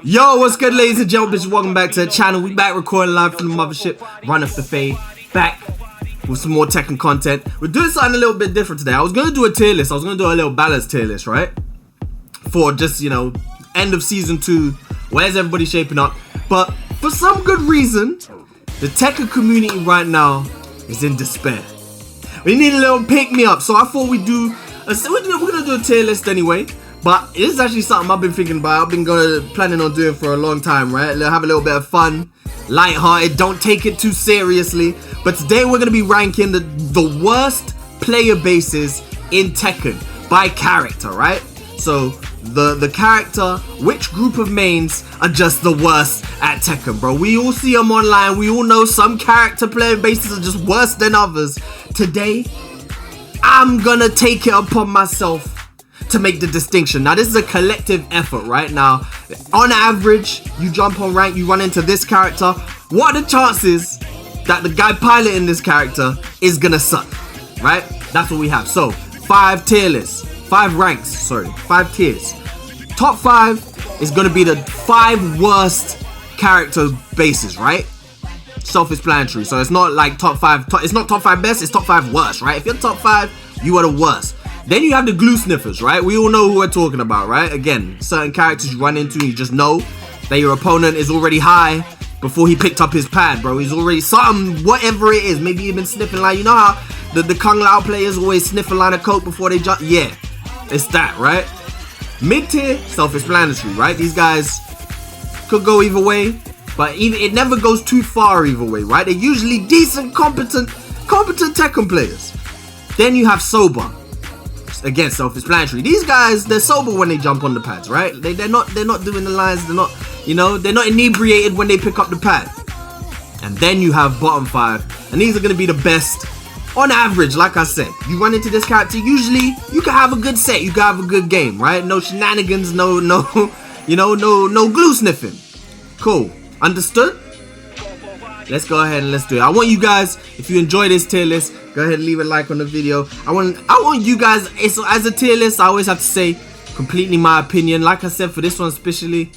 Yo, what's good, ladies and gentlemen? Welcome back to the channel. We back recording live from the mothership. Run off the fade. Back with some more Tekken content. We're doing something a little bit different today. I was going to do a tier list. I was going to do a little balanced tier list, right? For just, end of season 2. Where's everybody shaping up? But for some good reason, the Tekken community right now is in despair. We need a little pick-me-up. So I thought we're going to do a tier list anyway. But this is actually something I've been thinking about. I've been planning on doing for a long time, right? Have a little bit of fun, light-hearted, don't take it too seriously. But today we're going to be ranking the worst player bases in Tekken by character, right? So the character, which group of mains are just the worst at Tekken, bro? We all see them online. We all know some character player bases are just worse than others. Today, I'm going to take it upon myself to make the distinction. Now, this is a collective effort right now. On average, you jump on rank, you run into this character. What are the chances that the guy piloting this character is gonna suck, right? That's what we have. So 5 tier lists, 5 ranks, sorry, 5 tiers. Top 5 is gonna be the 5 worst character bases, right? Self-explanatory. So it's not like top 5, it's not top 5 best, it's top 5 worst, right? If you're top 5, you are the worst. Then you have the glue sniffers, right? We all know who we're talking about, right? Again, certain characters you run into and you just know that your opponent is already high before he picked up his pad, bro. He's already something, whatever it is. Maybe he's been sniffing like, you know how the Kung Lao players always sniff a line of coke before they jump? Yeah, it's that, right? Mid-tier, self-explanatory, right? These guys could go either way, but it never goes too far either way, right? They're usually decent, competent Tekken players. Then you have sober. Again, self-explanatory. These guys, they're sober when they jump on the pads, right? They're not doing the lines. They're not, they're not inebriated when they pick up the pad. And then you have bottom 5, and these are gonna be the best on average. Like I said, you run into this character, usually you can have a good set, you can have a good game, right? No shenanigans, no glue sniffing. Cool, understood? Let's go ahead and let's do it. I want you guys, if you enjoy this tier list, go ahead and leave a like on the video. I want you guys, as a tier list, I always have to say, completely my opinion. Like I said, for this one especially,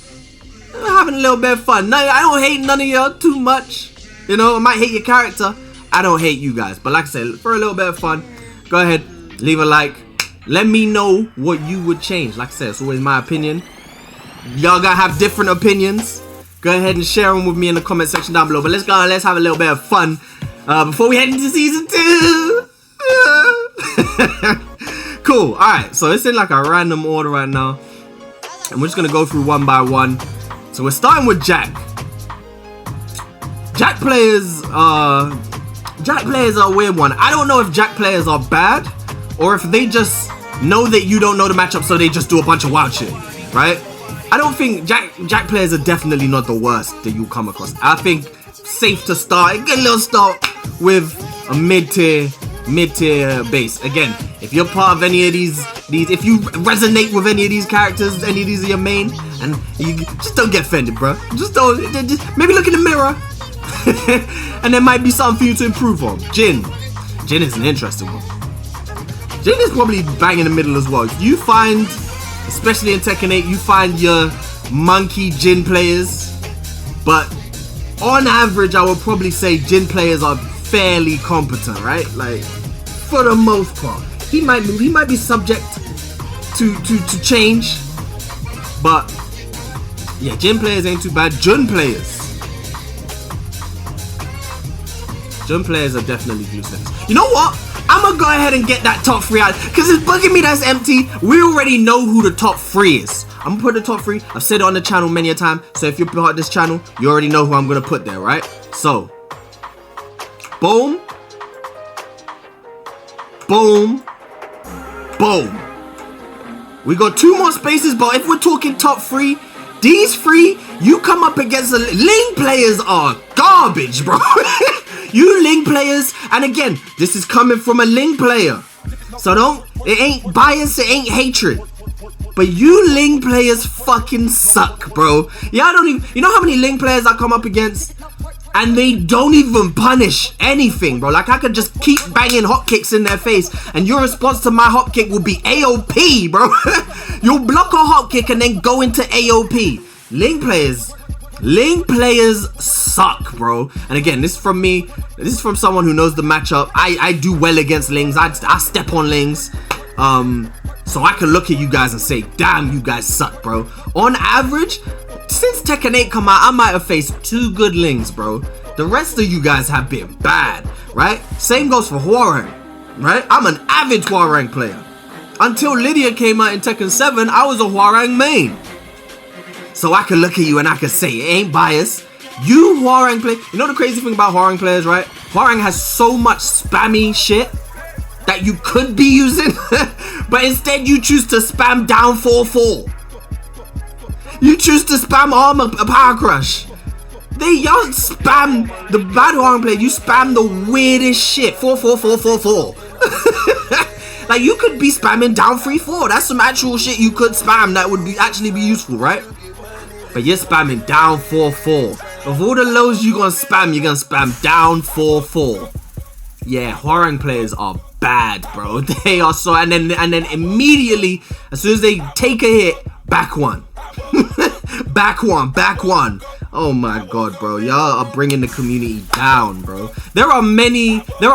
I'm having a little bit of fun. No, I don't hate none of y'all too much. I might hate your character. I don't hate you guys. But like I said, for a little bit of fun, go ahead, leave a like. Let me know what you would change. Like I said, it's always my opinion. Y'all gotta have different opinions. Go ahead and share them with me in the comment section down below. But let's go and let's have a little bit of fun before we head into season 2. Cool. Alright, so it's in like a random order right now. And we're just going to go through one by one. So we're starting with Jack. Jack players are a weird one. I don't know if Jack players are bad or if they just know that you don't know the matchup, so they just do a bunch of wild shit, right? I don't think Jack players are definitely not the worst that you'll come across. I think safe to start, get a little start with a mid-tier base. Again, if you're part of any of these, if you resonate with any of these characters, any of these are your main, and you just don't get offended, bro. Just maybe look in the mirror, and there might be something for you to improve on. Jin is an interesting one. Jin is probably bang in the middle as well. You find, especially in Tekken 8, you find your monkey Jin players, but on average, I would probably say Jin players are fairly competent, right? Like, for the most part. He might be subject to change, but yeah, Jin players ain't too bad. Jun players are definitely useless. You know what? I'm gonna go ahead and get that top 3 out because it's bugging me that's empty. We already know who the top 3 is. I'm gonna put the top 3. I've said it on the channel many a time. So if you're part of this channel, you already know who I'm gonna put there, right? So, boom, boom, boom. We got 2 more spaces, but if we're talking top 3, these 3, you come up against the Ling players are garbage, bro. You Ling players, and again, this is coming from a Ling player, so it ain't bias, it ain't hatred, but you Ling players fucking suck, bro. Yeah, you know how many Ling players I come up against, and they don't even punish anything, bro. Like, I could just keep banging hotkicks in their face, and your response to my hotkick will be AOP, bro. You'll block a hotkick and then go into AOP. Ling players suck, bro. And again, this is from me. This is from someone who knows the matchup. I do well against Lings. I step on Lings. So I can look at you guys and say, damn, you guys suck, bro. On average, since Tekken 8 come out, I might have faced 2 good Lings, bro. The rest of you guys have been bad, right? Same goes for Hwoarang, right? I'm an avid Hwoarang player. Until Lydia came out in Tekken 7, I was a Hwoarang main. So I can look at you and I can say, it ain't biased. You Hwoarang play. You know the crazy thing about Hwoarang players, right? Hwoarang has so much spammy shit that you could be using, but instead you choose to spam down 4-4. You choose to spam armor power crush. Y'all spam the bad Hwoarang player. You spam the weirdest shit. 4-4-4-4-4. Like you could be spamming down 3-4. That's some actual shit you could spam that would actually be useful, right? But you're spamming down 4-4. Of all the lows you're gonna spam down 4-4. Yeah, Hwoarang players are bad, bro. They are so, and then immediately, as soon as they take a hit, back one. back one. Oh my god, bro. Y'all are bringing the community down, bro. There are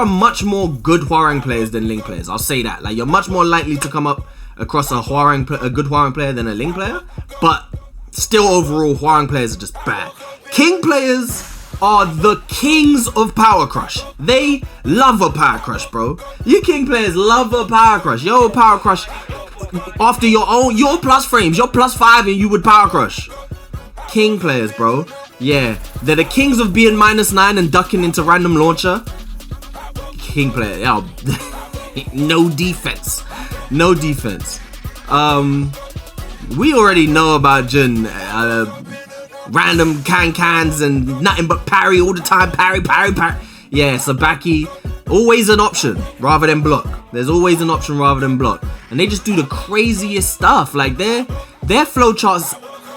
much more good Hwoarang players than Ling players. I'll say that. Like, you're much more likely to come up across a good Hwoarang player than a Ling player. But still, overall, Hwoarang players are just bad. King players are the kings of power crush. They love a power crush, bro. You King players love a power crush. Yo, power crush after your plus frames, your +5, and you would power crush. King players, bro. Yeah, they're the kings of being -9 and ducking into random launcher. King player, yeah. No defense. We already know about Jin. Random cans and nothing but parry all the time. Parry. Yeah, Sabaki, always an option rather than block. There's always an option rather than block. And they just do the craziest stuff. Like their flowcharts,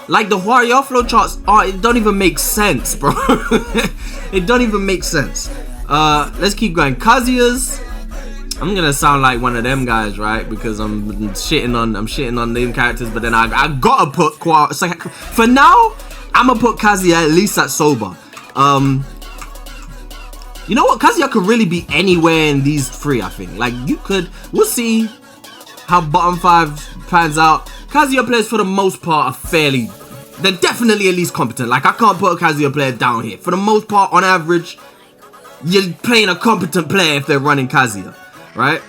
like the Hwoarang flowcharts, it don't even make sense, bro. It don't even make sense. Let's keep going. Kazuya's, I'm gonna sound like one of them guys, right? Because I'm shitting on them characters, but then I gotta put for now. I'm gonna put Kazuya at least at sober. You know what? Kazuya could really be anywhere in these 3, I think. Like, we'll see how bottom 5 pans out. Kazuya players, for the most part, are they're definitely at least competent. Like, I can't put a Kazuya player down here. For the most part, on average, you're playing a competent player if they're running Kazuya, right?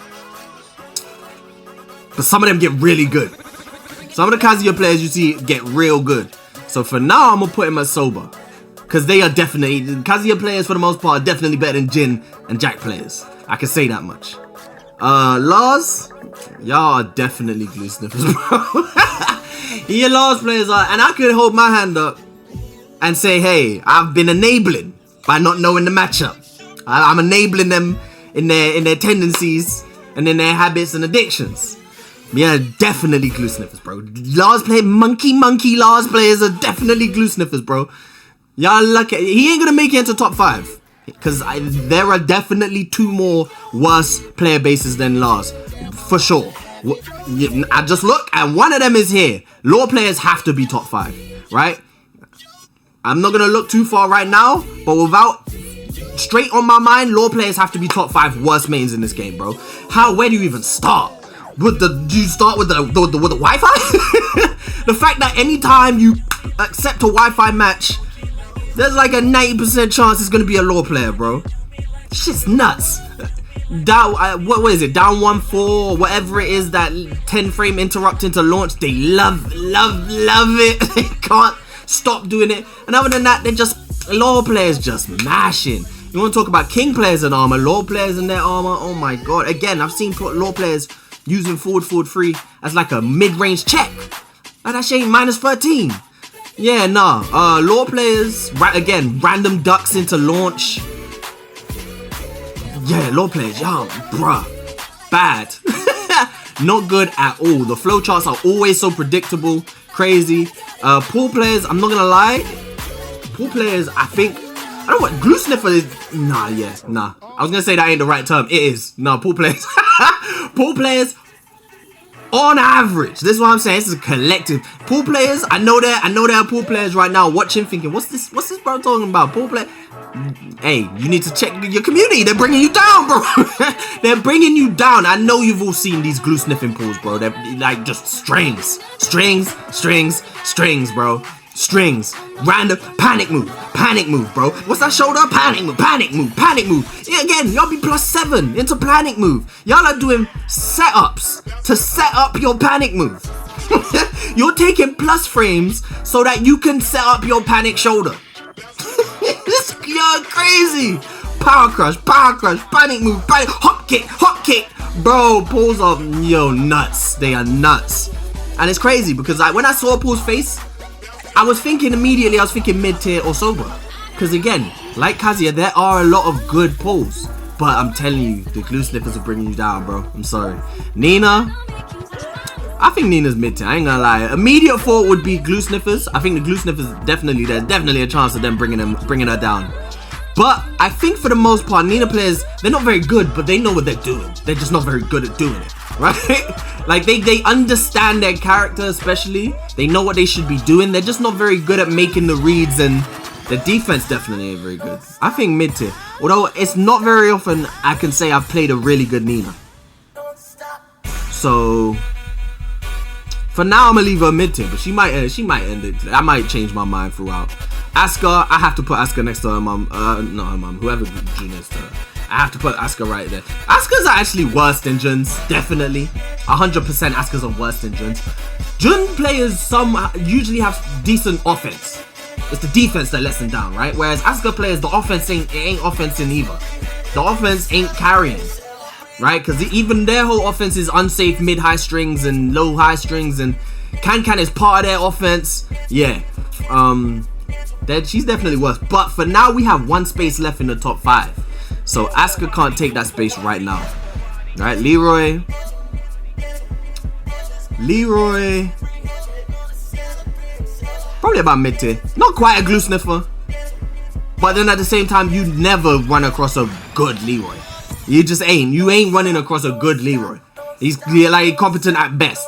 But some of them get really good. Some of the Kazuya players you see get real good. So for now, I'm gonna put him at sober, because they are definitely, Kazuya players for the most part are definitely better than Jin and Jack players. I can say that much. Lars, y'all are definitely glue sniffers, bro. Your Lars players are, and I could hold my hand up and say, hey, I've been enabling by not knowing the matchup. I'm enabling them in their tendencies and in their habits and addictions. Yeah, definitely glue sniffers, bro. Lars play monkey Lars players are definitely glue sniffers, bro. Y'all lucky. He ain't gonna make it into top 5. Because there are definitely 2 more worse player bases than Lars. For sure. I just look and one of them is here. Lore players have to be top 5, right? I'm not gonna look too far right now, but without straight on my mind, lore players have to be top 5 worst mains in this game, bro. Where do you even start? Do you start with the Wi-Fi? The fact that anytime you accept a Wi-Fi match, there's like a 90% chance it's gonna be a lore player, bro. Shit's nuts. Down, what is it? Down 1-4, whatever it is, that 10 frame interrupt into launch. They love it. They can't stop doing it. And other than that, they're just lore players just mashing. You want to talk about king players and armor, lore players and their armor? Oh my god! Again, I've seen lore players using forward 3 as like a mid-range check. And that shit ain't -13. Yeah, nah. Lore players, again, random ducks into launch. Yeah, lore players, yeah, bruh. Bad. Not good at all. The flowcharts are always so predictable, crazy. Pool players, I'm not gonna lie. Pool players, I think, I don't know what, glue sniffer is, nah. I was gonna say that ain't the right term. It is. Nah, pool players. Pool players On average, this is what I'm saying. This is a collective. Pool players, I know there are pool players right now watching, thinking, what's this bro talking about? Pool play. Hey, you need to check your community. They're bringing you down, bro. They're bringing you down. I know you've all seen these glue sniffing pools, bro. They're like just strings, bro. Strings, random panic move, bro. What's that shoulder? Panic move. Yeah, again, y'all be +7 into panic move. Y'all are doing setups to set up your panic move. You're taking plus frames so that you can set up your panic shoulder. You're crazy. Power crush, panic move, hop kick. Bro, pulls are nuts. They are nuts. And it's crazy because when I saw Paul's face, I was thinking mid-tier or sober. Because again, like Kazuya, there are a lot of good pulls. But I'm telling you, the glue sniffers are bringing you down, bro. I'm sorry. Nina, I think Nina's mid-tier. I ain't gonna lie. Immediate thought would be glue sniffers. I think the glue sniffers, there's definitely a chance of them bringing her down. But I think for the most part, Nina players, they're not very good, but they know what they're doing. They're just not very good at doing it, right? Like, they understand their character, especially. They know what they should be doing. They're just not very good at making the reads, and the defense definitely ain't very good. I think mid-tier. Although, it's not very often I can say I've played a really good Nina. So, for now, I'm gonna leave her mid-tier, but she might end it. I might change my mind throughout. Asuka, I have to put Asuka next to her mum. Not her mum, whoever Jun is to her. I have to put Asuka right there. Asuka's actually worse than Jun's, definitely. 100% Asuka's are worse than Jun's. Jun players usually have decent offense. It's the defense that lets them down, right? Whereas Asuka players, the offense ain't offensing either. The offense ain't carrying, right? Because even their whole offense is unsafe mid-high strings and low-high strings, and Can is part of their offense. Yeah. She's definitely worse. But for now, we have one space left in the top 5. So Asuka can't take that space right now. Right, Leroy. Probably about mid-tier. Not quite a glue sniffer. But then at the same time, you never run across a good Leroy. You just ain't. You ain't running across a good Leroy. He's like competent at best.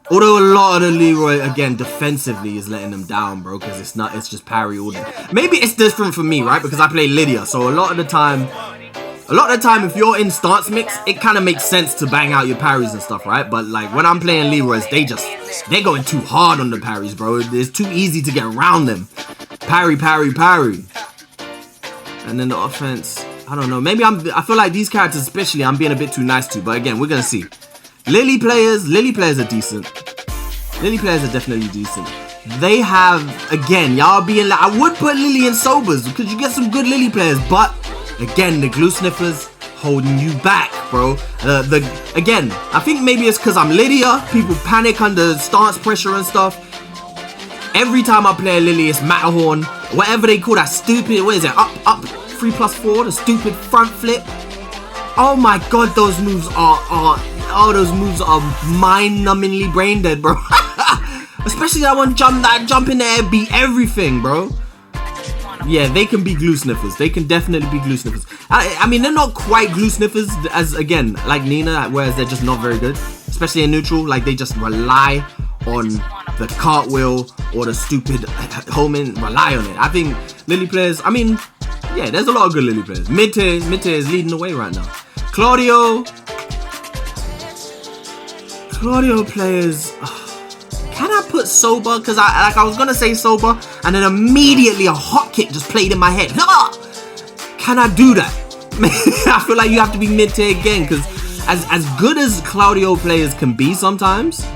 Although a lot of the Leroy, again, defensively is letting them down, bro, because it's just parry all day. Maybe it's different for me, right, because I play Lydia, so a lot of the time, if you're in stance mix, it kind of makes sense to bang out your parries and stuff, right? But, like, when I'm playing Leroy's, they're going too hard on the parries, bro. It's too easy to get around them. Parry. And then the offense, I don't know. Maybe I feel like these characters especially, I'm being a bit too nice to, but again, we're going to see. Lily players are decent. Lily players are definitely decent. They have, again, y'all being like, I would put Lily in sobers because you get some good Lily players, but again, the glue sniffers holding you back, bro. Again, I think maybe it's because I'm Lydia. People panic under stance pressure and stuff. Every time I play a Lily, it's Matterhorn, whatever they call that stupid, what is it? Up 3+4, the stupid front flip. Oh my god, those moves are mind-numbingly brain dead, bro. Especially that one jump in the air beat everything, bro. Yeah, they can be glue sniffers. They can definitely be glue sniffers. I mean, they're not quite glue sniffers as, again, like Nina, whereas they're just not very good. Especially in neutral, like they just rely on the cartwheel or the stupid homing, rely on it. I think Lily players, I mean, yeah, there's a lot of good Lily players. Mid-tier is leading the way right now. Claudio players, can I put sober? Because I was gonna say sober, and then immediately a hot kick just played in my head. Can I do that? I feel like you have to be mid-tier again, because as good as Claudio players can be sometimes,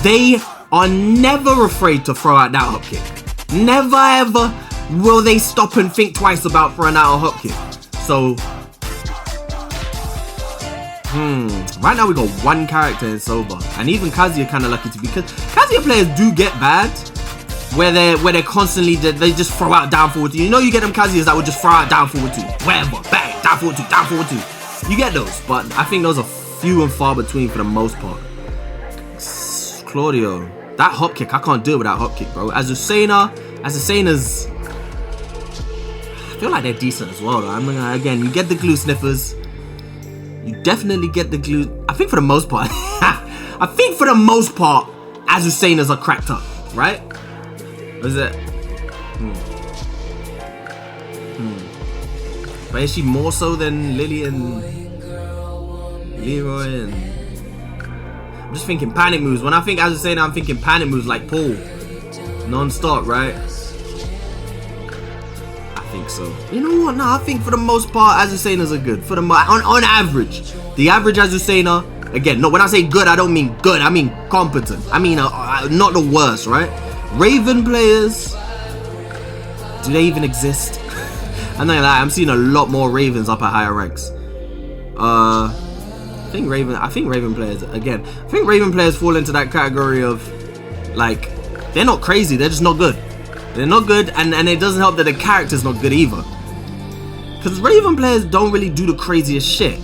they are never afraid to throw out that hot kick. Never ever will they stop and think twice about throwing out a hot kick. So right now we got one character in sober, and even Kazuya kind of lucky to be, because Kazuya players do get bad where they're constantly they just throw out down forward 2. You know, you get them Kazuyas that would just throw out down forward 2, wherever, bang, down forward 2. You get those, but I think those are few and far between for the most part. Claudio, that hop kick, I can't deal with that hop kick, bro. Azucena's, I feel like they're decent as well, though. I mean, again, you get the glue sniffers. You definitely get the glue. I think for the most part, I think for the most part, Azucenas are cracked up, right? Or is it? But is she more so than Lily and Leroy and... I'm just thinking panic moves. When I think Azucena, I'm thinking panic moves like Paul. Non-stop, right? I think so. You know what? No, I think for the most part, Azucenas are good. For the on average. The average Azucena, again, no, when I say good, I don't mean good. I mean competent. I mean not the worst, right? Raven players, do they even exist? I'm not gonna lie, I'm seeing a lot more Ravens up at higher ranks. I think Raven players, again, I think Raven players fall into that category of, like, they're not crazy, they're just not good. They're not good, and it doesn't help that the character's not good either. Because Raven players don't really do the craziest shit.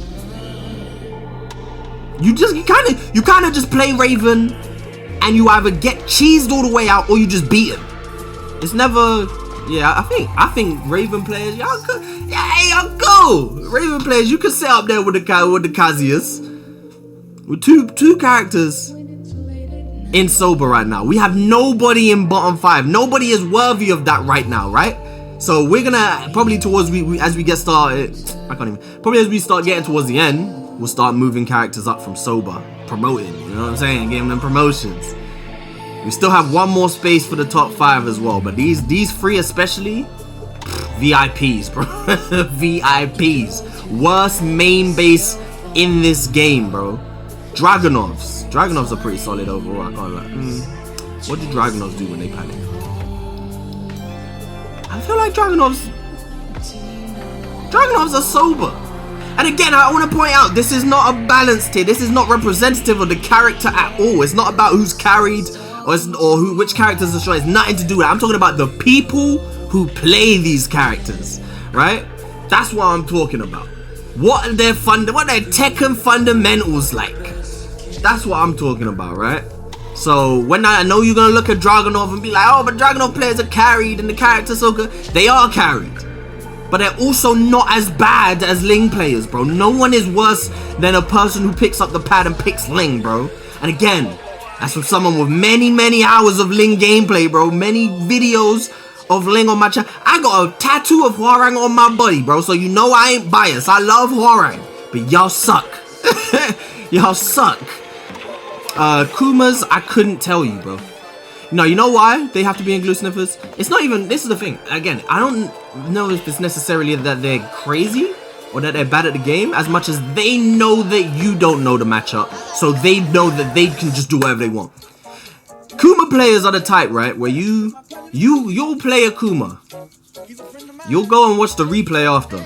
You kind of just play Raven, and you either get cheesed all the way out or you just beat him. It's never, yeah. I think Raven players, y'all could, yeah, y'all go. Raven players, you can sit up there with the Kazuya's, with two characters in sober right now. We have nobody in bottom 5. Nobody is worthy of that right now, right? So we're gonna probably as we get started, probably as we start getting towards the end, we'll start moving characters up from sober, promoting, you know what I'm saying, giving them promotions. We still have one more space for the top 5 as well, but these 3 especially, VIPs, bro. VIPs. Worst main base in this game, bro. Dragunovs are pretty solid overall, I can't lie. What do Dragunovs do when they panic? I feel like Dragunovs are sober. And again, I want to point out, this is not a balanced tier. This is not representative of the character at all. It's not about who's carried or which characters are strong. It's nothing to do with that. I'm talking about the people who play these characters, right? That's what I'm talking about. What are their Tekken fundamentals like? That's what I'm talking about, right? So when I know you're gonna look at Dragunov and be like, oh, but Dragunov players are carried and the character's so good. They are carried. But they're also not as bad as Ling players, bro. No one is worse than a person who picks up the pad and picks Ling, bro. And again, that's from someone with many hours of Ling gameplay, bro. Many videos of Ling on my channel. I got a tattoo of Hwoarang on my body, bro. So you know I ain't biased. I love Hwoarang. But y'all suck. Y'all suck. Kumas, I couldn't tell you, bro. No, you know why they have to be in glue sniffers? It's not even, this is the thing. Again, I don't know if it's necessarily that they're crazy or that they're bad at the game, as much as they know that you don't know the matchup, so they know that they can just do whatever they want. Kuma players are the type, right, where you'll play a Kuma, you'll go and watch the replay after,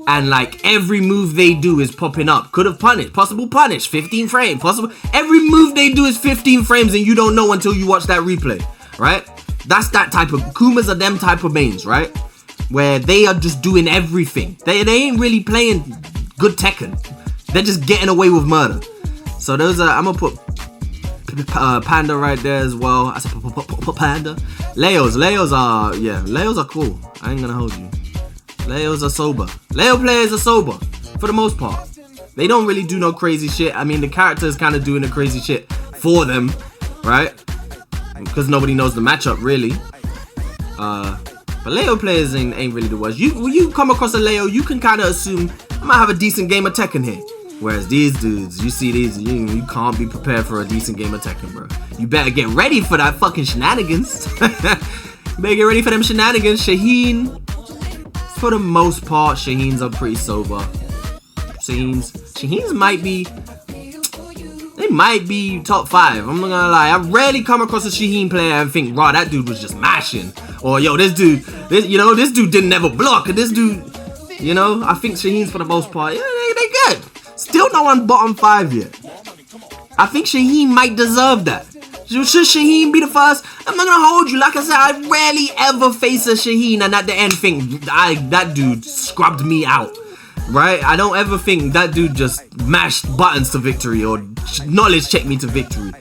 and like every move they do is popping up. Could have punished, possible punish, 15 frames, possible. Every move they do is 15 frames and you don't know until you watch that replay, right? That's that type of, Kumas are them type of mains, right? Where they are just doing everything. They ain't really playing good Tekken. They're just getting away with murder. So those are, I'm gonna put Panda right there as well. I said Panda. Leos are, yeah, Leos are cool. I ain't gonna hold you. Leos are sober. Leo players are sober, for the most part. They don't really do no crazy shit. I mean, the character is kind of doing the crazy shit for them, right? Because nobody knows the matchup, really. But Leo players ain't really the worst. When you come across a Leo, you can kind of assume I might have a decent game of Tekken here. Whereas these dudes, you see these, you can't be prepared for a decent game of Tekken, bro. You better get ready for that fucking shenanigans. Better get ready for them shenanigans. Shaheen, for the most part, Shaheens are pretty sober. Shaheens might be, they might be top 5. I'm not gonna lie. I rarely come across a Shaheen player and think, raw, that dude was just mashing. Or yo, this dude didn't ever block. And this dude, you know, I think Shaheens for the most part, yeah, they good. Still no one bottom 5 yet. I think Shaheen might deserve that. Should Shaheen be the first? I'm not gonna hold you. Like I said, I rarely ever face a Shaheen and at the end think that dude scrubbed me out. Right? I don't ever think that dude just mashed buttons to victory or knowledge checked me to victory.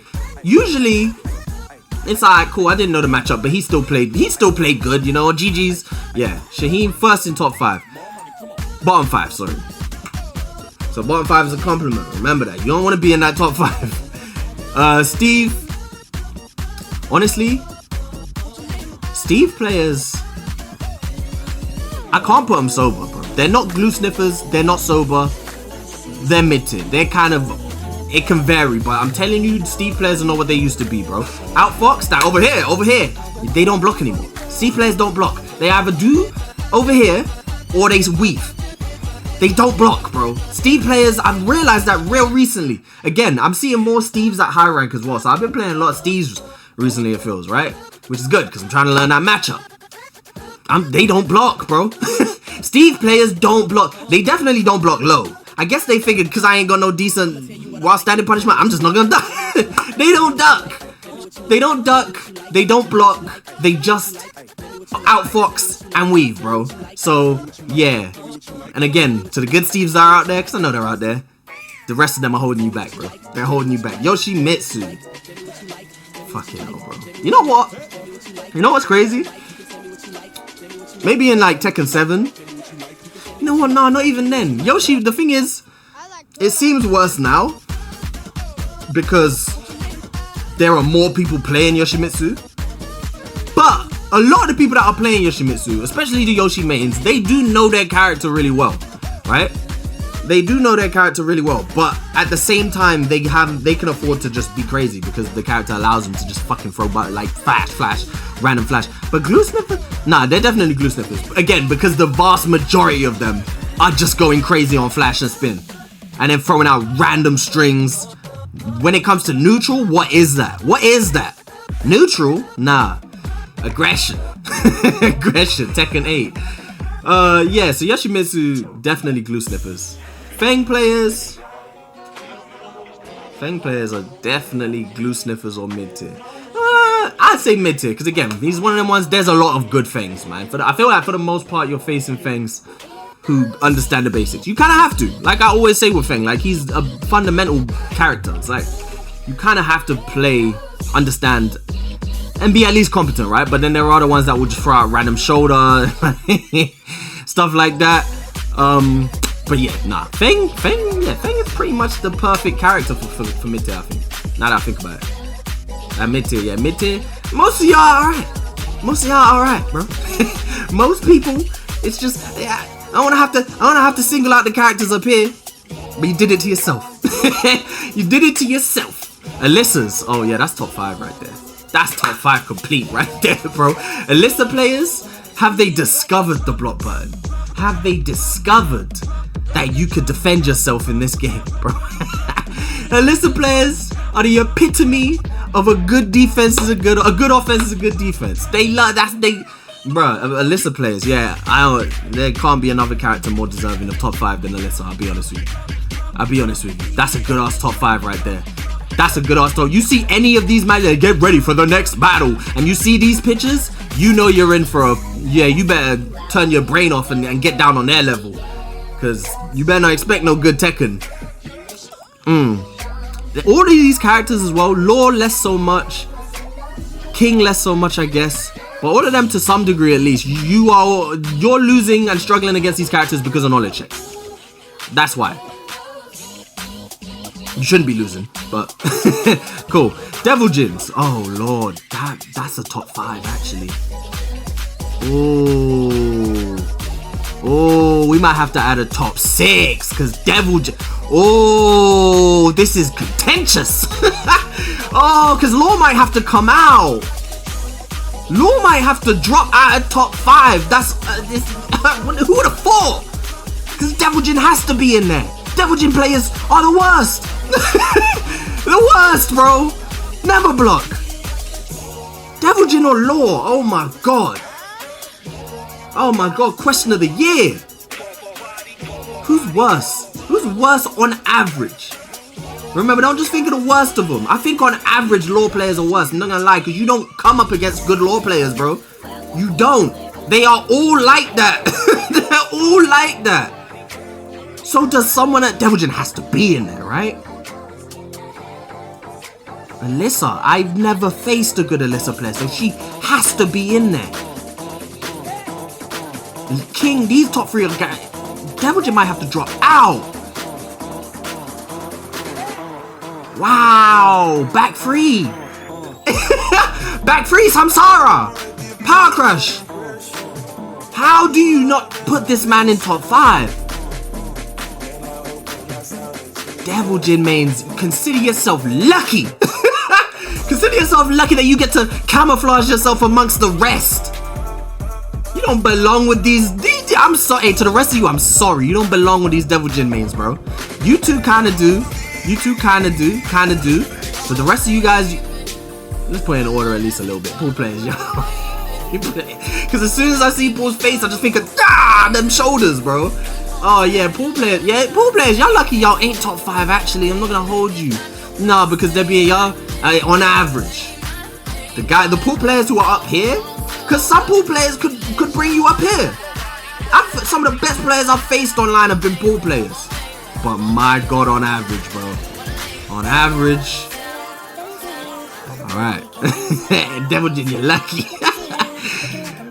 Usually, it's alright, cool. I didn't know the matchup, but he still played good, you know. GG's. Yeah, Shaheen first in top 5. Bottom 5, sorry. So bottom 5 is a compliment. Remember that. You don't want to be in that top 5. Steve. Honestly, Steve players, I can't put them sober, bro. They're not glue sniffers. They're not sober. They're mid-tier. They're kind of, it can vary, but I'm telling you, Steve players are not what they used to be, bro. Outfox, that over here. They don't block anymore. Steve players don't block. They either do over here or they weave. They don't block, bro. Steve players, I've realized that real recently. Again, I'm seeing more Steves at high rank as well. So I've been playing a lot of Steves recently, it feels, right? Which is good, because I'm trying to learn that matchup. They don't block, bro. Steve players don't block. They definitely don't block low. I guess they figured because I ain't got no decent while standing punishment, I'm just not gonna duck. They don't duck. They don't duck. They don't block. They just outfox and weave, bro. So, yeah. And again, to the good Steves that are out there, because I know they're out there, the rest of them are holding you back, bro. They're holding you back. Yoshimitsu. Fucking hell, bro. You know what? You know what's crazy? Maybe in like Tekken 7. You know what? No, not even then. Yoshi, the thing is, it seems worse now because there are more people playing Yoshimitsu. But a lot of the people that are playing Yoshimitsu, especially the Yoshi mains, they do know their character really well, right? They do know their character really well, but at the same time, they can afford to just be crazy because the character allows them to just fucking throw like flash, random flash. But glue sniffers? Nah, they're definitely glue sniffers. Again, because the vast majority of them are just going crazy on flash and spin. And then throwing out random strings. When it comes to neutral, what is that? What is that? Neutral? Nah. Aggression. Aggression. Tekken 8. Yeah, so Yoshimitsu, definitely glue sniffers. Fang players are definitely glue sniffers or mid-tier. I'd say mid-tier, because again, he's one of them ones, there's a lot of good Fangs, man. I feel like for the most part, you're facing Fangs who understand the basics. You kind of have to. Like I always say with Fang, like he's a fundamental character. It's like, you kind of have to play, understand, and be at least competent, right? But then there are other ones that will just throw out random shoulder, stuff like that. But yeah, nah, Fang is pretty much the perfect character for mid-tier, I think. Now that I think about it. Mid-tier, mid-tier. Most of y'all alright, bro. Most people, it's just, yeah, I don't wanna have to single out the characters up here. But you did it to yourself. You did it to yourself. Alyssa's, oh yeah, that's top 5 right there. That's top 5 complete right there, bro. Alyssa players, have they discovered the block button? Have they discovered that you could defend yourself in this game, bro? Alyssa players are the epitome of a good defense is a good offense is a good defense. They love bro. Alyssa players, yeah. There can't be another character more deserving of top 5 than Alyssa. I'll be honest with you. That's a good ass top 5 right there. That's a good ass top. You see any of these matches, get ready for the next battle, and you see these pictures, you know you're in for a, yeah, you better turn your brain off and get down on their level, because you better not expect no good Tekken. All of these characters as well, Law less so much, King less so much, I guess, but all of them to some degree at least, you're losing and struggling against these characters because of knowledge checks. That's why. You shouldn't be losing, but cool. Devil Jins. Oh lord, that's a top 5 actually. Oh, we might have to add a top 6 because Devil Jins. Oh, this is contentious. Oh, because Law might have to come out. Law might have to drop out of top 5. That's who would have thought? Because Devil Jin has to be in there. Devil Jin players are the worst. The worst, bro. Never block. Devil Jin or Law. Oh my god. Oh my god. Question of the year. Who's worse? Who's worse on average? Remember, don't just think of the worst of them. I think on average, Law players are worse. I'm not gonna lie, because you don't come up against good Law players, bro. You don't. They are all like that. They're all like that. So does someone at Devil Jin has to be in there, right? Alyssa, I've never faced a good Alyssa player, so she has to be in there. King, these top 3 are Devil Jin might have to drop out. Wow, back 3. Back 3 Samsara. Power Crush. How do you not put this man in top 5? Devil Jin mains, consider yourself lucky. Consider yourself lucky that you get to camouflage yourself amongst the rest. You don't belong with these I'm sorry, hey, to the rest of you, I'm sorry. You don't belong with these Devil Jin mains, bro. You two kind of do. You two kind of do. But the rest of you guys, let's put in order at least a little bit. Pool players, yo. Because as soon as I see Pool's face, I just think of, them shoulders, bro. Oh, yeah, pool players. Yeah, pool players, y'all lucky y'all ain't top 5, actually. I'm not going to hold you. Nah, because they're being y'all, on average. The pool players who are up here, because some pool players could bring you up here. Some of the best players I've faced online have been pool players. But my God, on average, bro. On average. Alright. Devil Jin, you're lucky.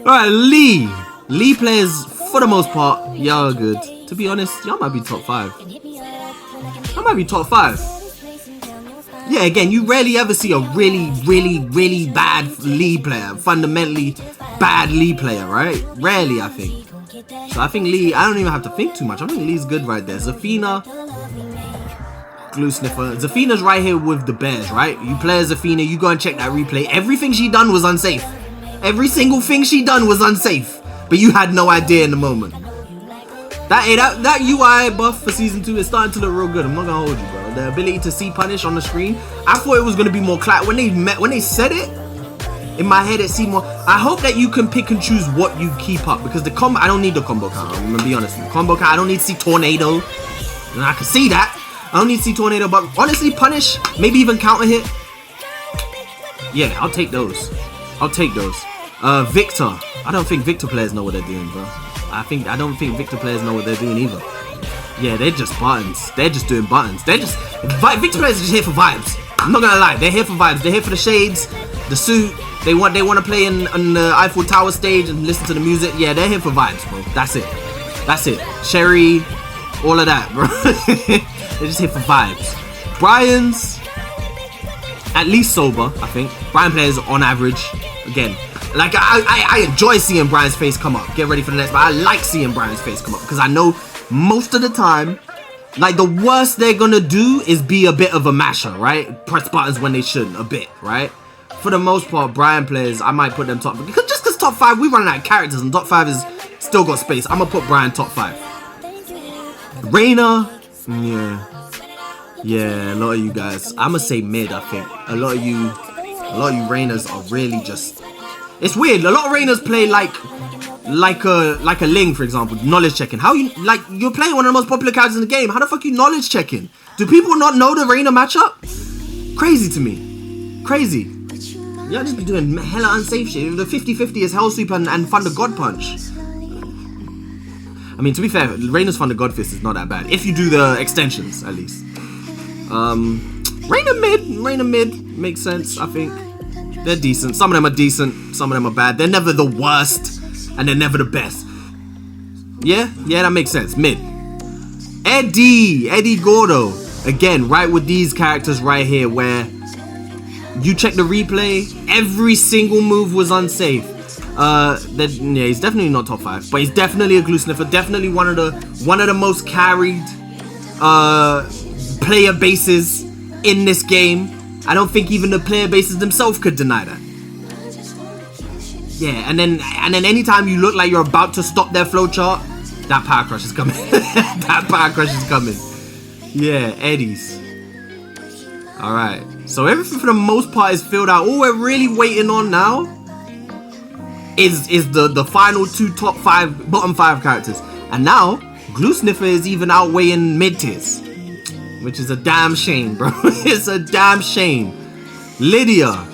Alright, Lee. Lee players, for the most part, y'all are good. To be honest, y'all might be top 5. Y'all might be top 5. Yeah, again, you rarely ever see a really bad Lee player. Fundamentally bad Lee player, right? Rarely, I think. So I think Lee, I don't even have to think too much. I think Lee's good right there. Zafina, Glue Sniffer. Zafina's right here with the Bears, right? You play as Zafina, you go and check that replay. Everything she done was unsafe. Every single thing she done was unsafe. But you had no idea in the moment. That UI buff for season 2 is starting to look real good. I'm not gonna hold you, bro. The ability to see punish on the screen. I thought it was gonna be more clear. When they said it, in my head it seemed more. I hope that you can pick and choose what you keep up, because the combo, I don't need the combo count. I'm gonna be honest with you. Combo count, I don't need to see tornado. And I can see that. I don't need to see tornado, but honestly, punish, maybe even counter hit. Yeah, I'll take those. I'll take those. Victor. I don't think Victor players know what they're doing, bro. I don't think Victor players know what they're doing either. Yeah, they're just buttons. They're just doing buttons. Victor players are just here for vibes. I'm not gonna lie, they're here for vibes. They're here for the shades, the suit. They want to play on the Eiffel Tower stage and listen to the music. Yeah, they're here for vibes, bro. That's it. That's it. Sherry, all of that, bro. They're just here for vibes. Brian's at least sober, I think. Brian players on average. Again, like I enjoy seeing Brian's face come up. Get ready for the next, but I like seeing Brian's face come up because I know most of the time, like the worst they're gonna do is be a bit of a masher, right? Press buttons when they shouldn't, a bit, right? For the most part, Brian players, I might put them top, because just because top 5, we run out of characters and top 5 is still got space. I'm gonna put Brian top 5. Reina, yeah, a lot of you guys, I'm gonna say mid. I think a lot of you Reinas are really just. It's weird. A lot of Reinas play like a Ling, for example, knowledge checking. How you like you're playing one of the most popular characters in the game? How the fuck you knowledge checking? Do people not know the Reina matchup? Crazy to me. Crazy. Yeah, just be doing hella unsafe shit. The 50-50 is Hell Sweep and Thunder God Punch. I mean, to be fair, Reina's Thunder God Fist is not that bad if you do the extensions at least. Reina mid makes sense. I think they're decent. Some of them are decent. Some of them are bad. They're never the worst, and they're never the best. Yeah, that makes sense. Mid. Eddie Gordo. Again, right with these characters right here, where you check the replay, every single move was unsafe. Yeah, he's definitely not top 5, but he's definitely a glue sniffer. Definitely one of the most carried player bases in this game. I don't think even the player bases themselves could deny that. Yeah, and then anytime you look like you're about to stop their flowchart, that power crush is coming. That power crush is coming. Yeah, Eddie's. Alright, so everything for the most part is filled out. All we're really waiting on now is the final 2 top 5, bottom 5 characters. And now, Glue Sniffer is even outweighing mid-tiers, which is a damn shame, bro. It's a damn shame. Lydia.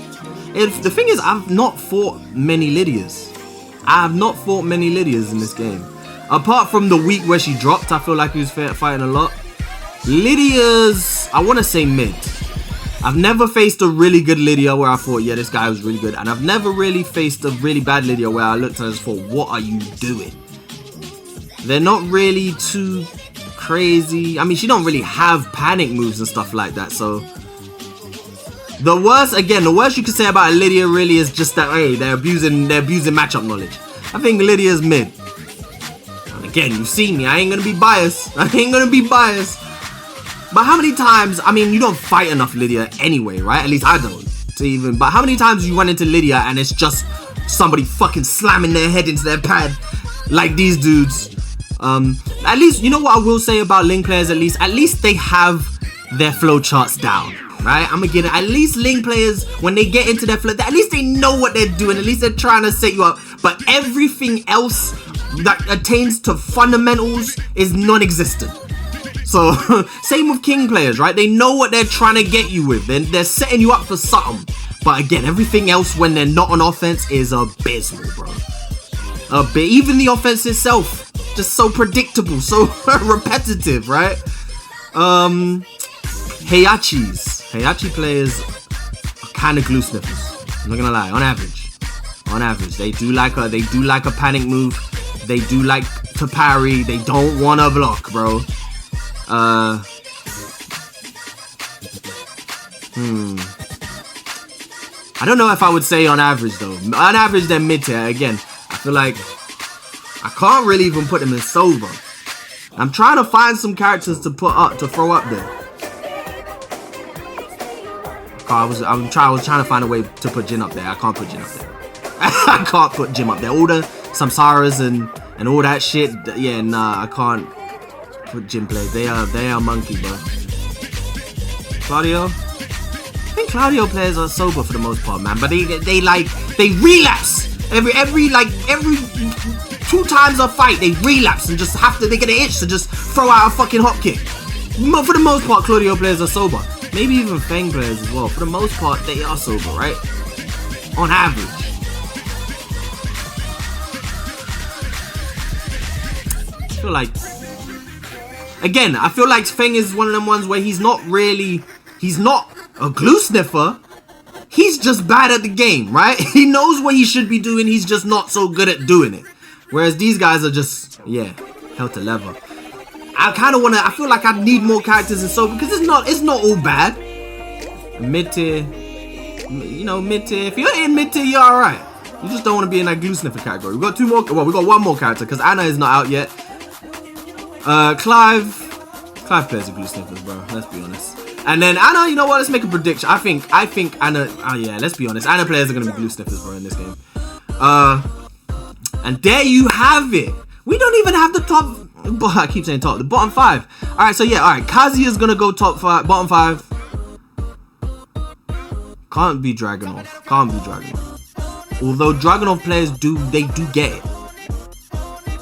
The thing is, I've not fought many Lydias. I have not fought many Lydias in this game. Apart from the week where she dropped, I feel like he was fighting a lot. Lydia's, I want to say mid. I've never faced a really good Lydia where I thought, yeah, this guy was really good. And I've never really faced a really bad Lydia where I looked and I just thought, what are you doing? They're not really too crazy. I mean, she don't really have panic moves and stuff like that. So The worst you can say about Lydia really is just that, hey, they're abusing matchup knowledge. I think Lydia's mid. And again, you see me, I ain't gonna be biased. But how many times, I mean, you don't fight enough Lydia anyway, right? At least I don't. But how many times you run into Lydia and it's just somebody fucking slamming their head into their pad like these dudes? At least, you know what I will say about Ling players, at least they have their flow charts down. Right, I'm gonna get it. At least Ling players, when they get into their flow, at least they know what they're doing. At least they're trying to set you up. But everything else that attains to fundamentals is non-existent. So same with King players, right? They know what they're trying to get you with. They're setting you up for something. But again, everything else when they're not on offense is abysmal, bro. Even the offense itself, just so predictable, so repetitive, right? Heihachi players are kind of glue sniffers. I'm not gonna lie. On average, they do like a panic move. They do like to parry. They don't want to block, bro. I don't know if I would say on average though. On average, they're mid tier. Again, I feel like I can't really even put them in sober. I'm trying to find some characters to throw up there. I was trying to find a way to put Jin up there. I can't put Jin up there. I can't put Jin up there. All the Samsaras and all that shit. Yeah, nah, I can't put Jin players. They are monkey, bro. Claudio. I think Claudio players are sober for the most part, man. But they relapse every 2 times a fight. They relapse and they get an itch to just throw out a fucking hop kick. For the most part, Claudio players are sober. Maybe even Fang players as well. For the most part, they are sober, right? On average. I feel like... Again, I feel like Fang is one of them ones where he's not a glue sniffer. He's just bad at the game, right? He knows what he should be doing. He's just not so good at doing it. Whereas these guys are just, yeah, hell to leather. I feel like I need more characters in sober because it's not all bad. Mid tier, mid tier. If you're in mid tier, you're alright. You just don't want to be in that glue sniffer category. We got 2 more. Well, we got 1 more character because Anna is not out yet. Clive plays the glue sniffers, bro. Let's be honest. And then Anna, you know what? Let's make a prediction. I think Anna. Oh yeah, let's be honest. Anna players are gonna be glue sniffers, bro, in this game. And there you have it. We don't even have the top. I keep saying top. The bottom 5. All right, so yeah, all right. Kazuya's gonna go top 5, bottom 5. Can't be Dragunov. Although Dragunov players do get it.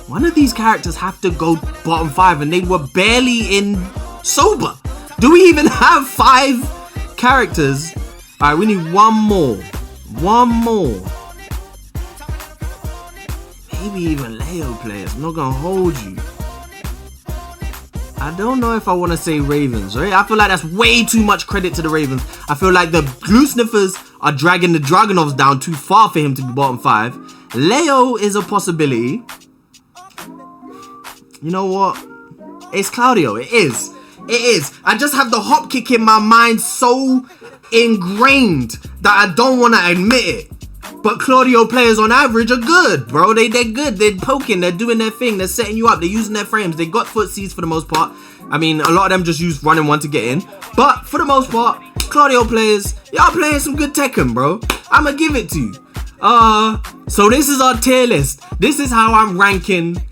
One of these characters have to go bottom 5, and they were barely in sober. Do we even have 5 characters? All right, we need 1 more. Maybe even Leo players. I'm not gonna hold you. I don't know if I want to say Ravens, right? I feel like that's way too much credit to the Ravens. I feel like the glue sniffers are dragging the Dragunovs down too far for him to be bottom 5. Leo is a possibility. You know what? It's Claudio. It is. I just have the hop kick in my mind so ingrained that I don't want to admit it. But Claudio players on average are good, bro. They're good. They're poking. They're doing their thing. They're setting you up. They're using their frames. They got footsies for the most part. I mean, a lot of them just use running 1 to get in. But for the most part, Claudio players, y'all playing some good Tekken, bro. I'ma give it to you. So this is our tier list. This is how I'm ranking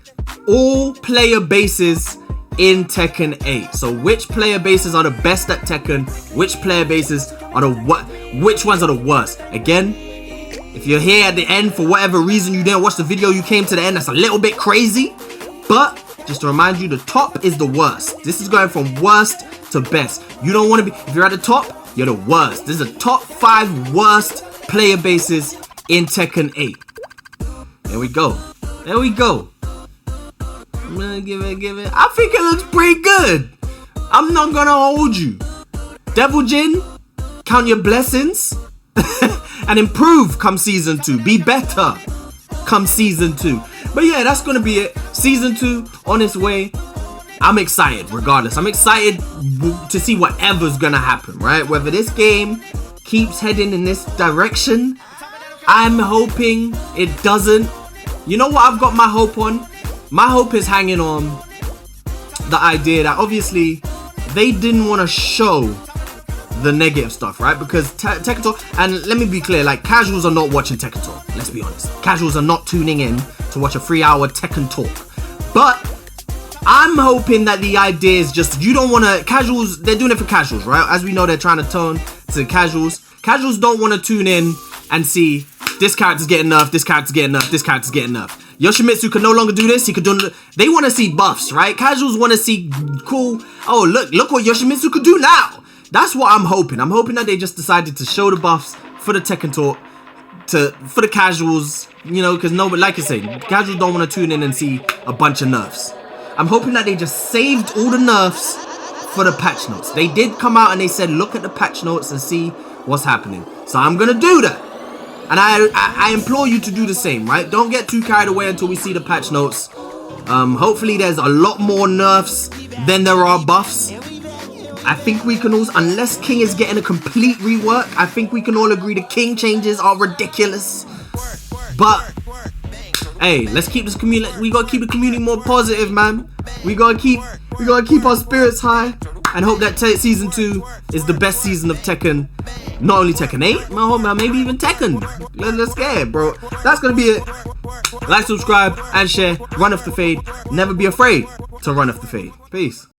all player bases in Tekken 8. So which player bases are the best at Tekken? Which player bases are which ones are the worst? Again, if you're here at the end for whatever reason you didn't watch the video, you came to the end, that's a little bit crazy. But just to remind you, the top is the worst. This is going from worst to best. You don't want to be, if you're at the top, you're the worst. This is the top 5 worst player bases in Tekken 8. There we go. I'm gonna give it. I think it looks pretty good. I'm not gonna hold you. Devil Jin, count your blessings and improve come season 2. Be better come season 2. But yeah, that's gonna be it. Season 2 on its way. I'm excited regardless. I'm excited to see whatever's gonna happen, right? Whether this game keeps heading in this direction. I'm hoping it doesn't. You know what I've got my hope on? My hope is hanging on the idea that obviously they didn't want to show the negative stuff, right? Because Tekken Talk, and let me be clear, like, casuals are not watching Tekken Talk. Let's be honest. Casuals are not tuning in to watch a 3-hour Tekken Talk. But I'm hoping that the idea is just, you don't want to, casuals, they're doing it for casuals, right? As we know, they're trying to tone to casuals. Casuals don't want to tune in and see this character's getting nerfed, this character's getting nerfed, this character's getting nerfed. Yoshimitsu can no longer do this. He could do. They want to see buffs, right? Casuals want to see cool. Oh, look what Yoshimitsu could do now. That's what I'm hoping. I'm hoping that they just decided to show the buffs for the Tekken Talk, for the casuals, you know, because nobody, like I say, casuals don't want to tune in and see a bunch of nerfs. I'm hoping that they just saved all the nerfs for the patch notes. They did come out and they said, look at the patch notes and see what's happening. So I'm gonna do that. And I implore you to do the same, right? Don't get too carried away until we see the patch notes. Hopefully there's a lot more nerfs than there are buffs. I think we can also, unless King is getting a complete rework, I think we can all agree the King changes are ridiculous. But hey, let's keep this community. We gotta keep the community more positive, man. We gotta keep our spirits high, and hope that season 2 is the best season of Tekken. Not only Tekken 8, man, maybe even Tekken. Let's get it, bro. That's gonna be it. Like, subscribe, and share. Run off the fade. Never be afraid to run off the fade. Peace.